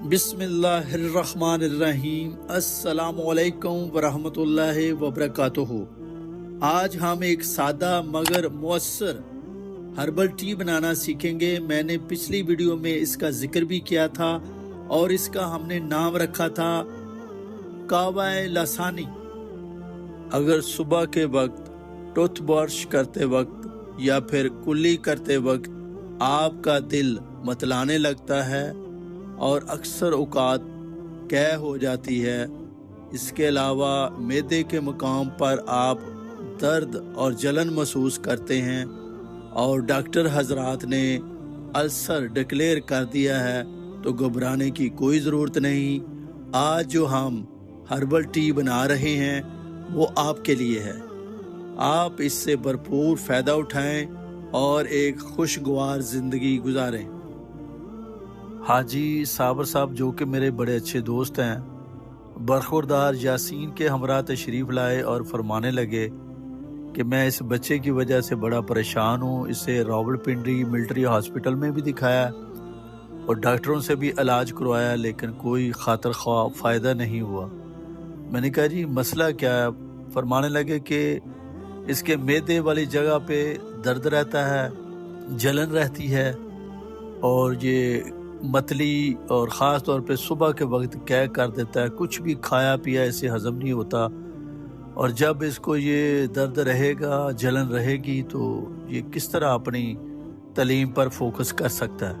बिस्मिल्लाहिर्रहमानिर्रहीम। अस्सलाम वालेकुम वरहमतुल्लाहि वबरकातुहू। आज हम एक सादा मगर मुअस्सर हर्बल टी बनाना सीखेंगे। मैंने पिछली वीडियो में इसका जिक्र भी किया था और इसका हमने नाम रखा था कावाए लसानी। अगर सुबह के वक्त टूथ ब्रश करते वक्त या फिर कुल्ली करते वक्त आपका दिल मतलाने लगता है और अक्सर औकात कै हो जाती है, इसके अलावा मैदे के मकाम पर आप दर्द और जलन महसूस करते हैं और डॉक्टर हजरात ने अल्सर डिक्लेयर कर दिया है, तो घबराने की कोई ज़रूरत नहीं। आज जो हम हर्बल टी बना रहे हैं वो आपके लिए है। आप इससे भरपूर फ़ायदा उठाएं और एक खुशगवार ज़िंदगी गुजारें। हाजी साबर साहब, जो कि मेरे बड़े अच्छे दोस्त हैं, बरखुरदार यासीन के हमरा तशरीफ़ लाए और फरमाने लगे कि मैं इस बच्चे की वजह से बड़ा परेशान हूँ। इसे रावलपिंडी मिलिट्री हॉस्पिटल में भी दिखाया और डॉक्टरों से भी इलाज करवाया, लेकिन कोई खातर ख्वाह फ़ायदा नहीं हुआ। मैंने कहा जी मसला क्या है? फरमाने लगे कि इसके मैदे वाली जगह पे दर्द रहता है, जलन रहती है और ये मतली और ख़ास तौर पे सुबह के वक्त कै कर देता है। कुछ भी खाया पिया इसे हज़म नहीं होता और जब इसको ये दर्द रहेगा, जलन रहेगी, तो ये किस तरह अपनी तालीम पर फोकस कर सकता है?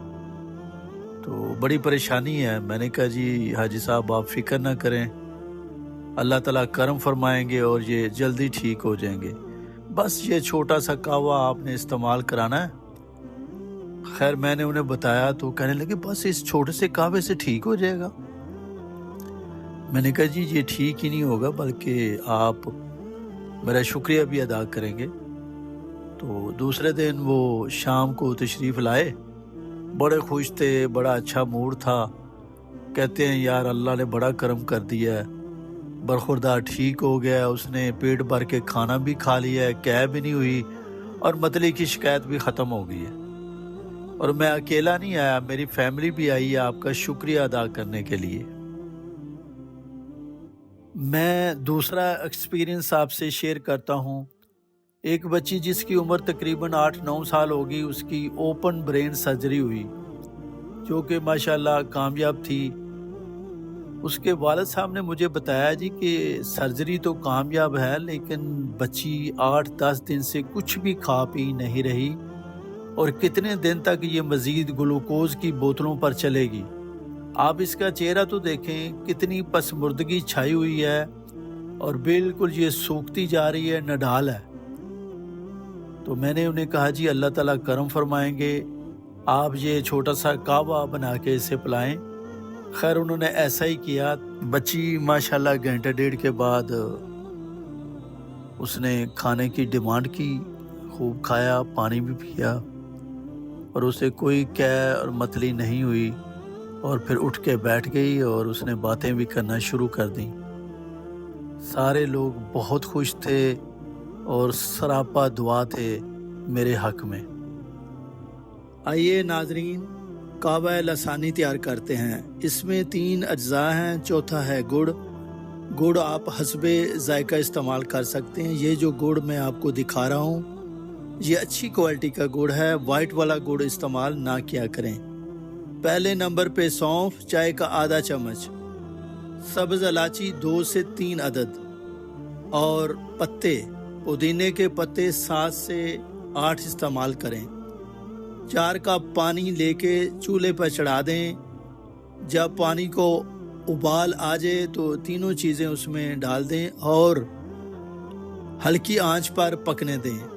तो बड़ी परेशानी है। मैंने कहा जी हाजी साहब आप फ़िक्र ना करें, अल्लाह ताला करम फरमाएंगे और ये जल्दी ठीक हो जाएंगे। बस ये छोटा सा कावा आपने इस्तेमाल कराना है। खैर मैंने उन्हें बताया तो कहने लगे बस इस छोटे से कावे से ठीक हो जाएगा। मैंने कहा जी ये ठीक ही नहीं होगा, बल्कि आप मेरा शुक्रिया भी अदा करेंगे। तो दूसरे दिन वो शाम को तशरीफ़ लाए, बड़े खुश थे, बड़ा अच्छा मूड था। कहते हैं यार अल्लाह ने बड़ा करम कर दिया है, बरखुरदार ठीक हो गया, उसने पेट भर के खाना भी खा लिया है, कै भी नहीं हुई और मतली की शिकायत भी ख़त्म हो गई है। और मैं अकेला नहीं आया, मेरी फैमिली भी आई है आपका शुक्रिया अदा करने के लिए। मैं दूसरा एक्सपीरियंस आपसे शेयर करता हूँ। एक बच्ची जिसकी उम्र तकरीबन 8-9 साल होगी, उसकी ओपन ब्रेन सर्जरी हुई जो कि माशाल्लाह कामयाब थी। उसके वालिद साहब ने मुझे बताया जी कि सर्जरी तो कामयाब है, लेकिन बच्ची 8-10 दिन से कुछ भी खा पी नहीं रही और कितने दिन तक ये मज़ीद ग्लूकोज की बोतलों पर चलेगी। आप इसका चेहरा तो देखें, कितनी पसमुर्दगी छाई हुई है और बिल्कुल ये सूखती जा रही है, नडाल है। तो मैंने उन्हें कहा जी अल्लाह ताला करम फरमाएंगे, आप ये छोटा सा कावा बना के इसे पिलाएं। खैर उन्होंने ऐसा ही किया। बच्ची माशाल्लाह घंटे डेढ़ के बाद उसने खाने की डिमांड की, खूब खाया, पानी भी पिया और उसे कोई कै और मतली नहीं हुई और फिर उठ के बैठ गई और उसने बातें भी करना शुरू कर दी। सारे लोग बहुत खुश थे और सरापा दुआ थे मेरे हक में। आइए नाजरीन, कावा लसानी तैयार करते हैं। इसमें 3 अज्जा हैं। चौथा है गुड़। गुड़ आप हस्बे जायका इस्तेमाल कर सकते हैं। ये जो गुड़ मैं आपको दिखा रहा हूँ ये अच्छी क्वालिटी का गुड़ है, वाइट वाला गुड़ इस्तेमाल ना किया करें। पहले नंबर पे सौंफ चाय का आधा चम्मच, सब्ज़ इलायची 2 से 3 अदद और पत्ते, पुदीने के पत्ते 7 से 8 इस्तेमाल करें। 4 कप पानी लेके चूल्हे पर चढ़ा दें। जब पानी को उबाल आ जाए तो तीनों चीज़ें उसमें डाल दें और हल्की आंच पर पकने दें।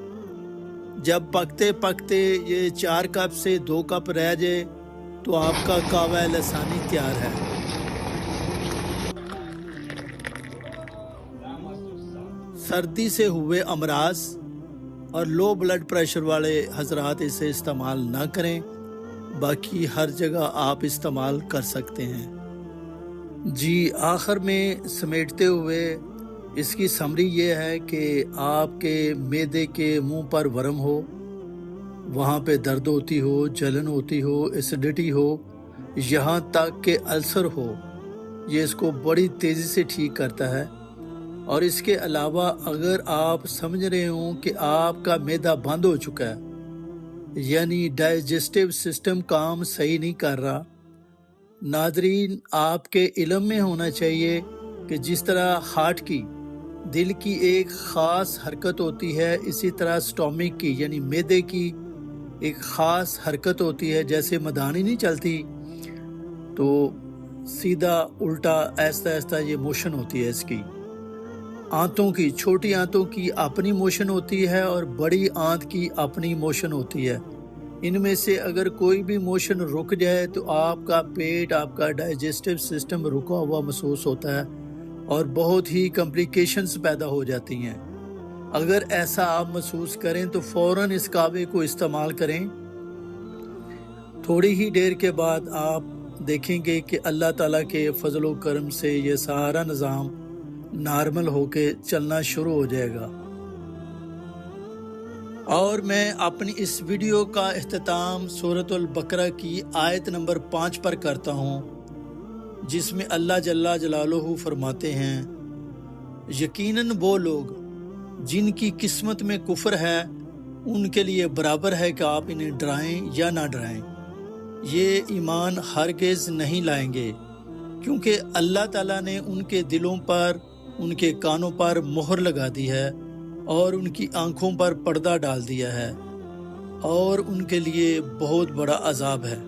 जब पकते पकते ये 4 कप से 2 कप रह जाए तो आपका कावा लसानी तैयार है। सर्दी से हुए अमराज और लो ब्लड प्रेशर वाले हजरात इसे इस्तेमाल ना करें, बाकी हर जगह आप इस्तेमाल कर सकते हैं। जी आखिर में समेटते हुए इसकी समरी ये है कि आपके मैदे के मुंह पर वर्म हो, वहाँ पे दर्द होती हो, जलन होती हो, एसिडिटी हो, یہاں تک کہ السر ہو، یہ اس کو بڑی تیزی سے ٹھیک کرتا ہے۔ اور اس کے علاوہ اگر آپ سمجھ رہے ہوں کہ آپ کا معدہ بند ہو چکا ہے، یعنی ڈائجسٹو سسٹم کام صحیح نہیں کر رہا، ناظرین آپ کے علم میں ہونا چاہیے کہ جس طرح ہارٹ کی، دل کی ایک خاص حرکت ہوتی ہے، اسی طرح سٹومک کی یعنی معدے کی ایک خاص حرکت ہوتی ہے۔ جیسے مدانی نہیں چلتی تو سیدھا الٹا ایسا ایسا یہ موشن ہوتی ہے اس کی۔ آنتوں کی، چھوٹی آنتوں کی اپنی موشن ہوتی ہے اور بڑی آنت کی اپنی موشن ہوتی ہے۔ ان میں سے اگر کوئی بھی موشن رک جائے تو آپ کا پیٹ، آپ کا ڈائجسٹو سسٹم رکا ہوا محسوس ہوتا ہے اور بہت ہی کمپلیکیشنز پیدا ہو جاتی ہیں۔ اگر ایسا آپ محسوس کریں تو فوراً اس کعوے کو استعمال کریں۔ تھوڑی ہی دیر کے بعد آپ دیکھیں گے کہ اللہ تعالیٰ کے فضل و کرم سے یہ سارا نظام نارمل ہو کے چلنا شروع ہو جائے گا۔ اور میں اپنی اس ویڈیو کا اختتام سورۃ البقرہ کی آیت نمبر 5 پر کرتا ہوں، جس میں اللہ جل جلالہ فرماتے ہیں، یقیناً وہ لوگ جن کی قسمت میں کفر ہے ان کے لیے برابر ہے کہ آپ انہیں ڈرائیں یا نہ ڈرائیں، یہ ایمان ہرگز نہیں لائیں گے، کیونکہ اللہ تعالیٰ نے ان کے دلوں پر، ان کے کانوں پر مہر لگا دی ہے اور ان کی آنکھوں پر پردہ ڈال دیا ہے، اور ان کے لیے بہت بڑا عذاب ہے۔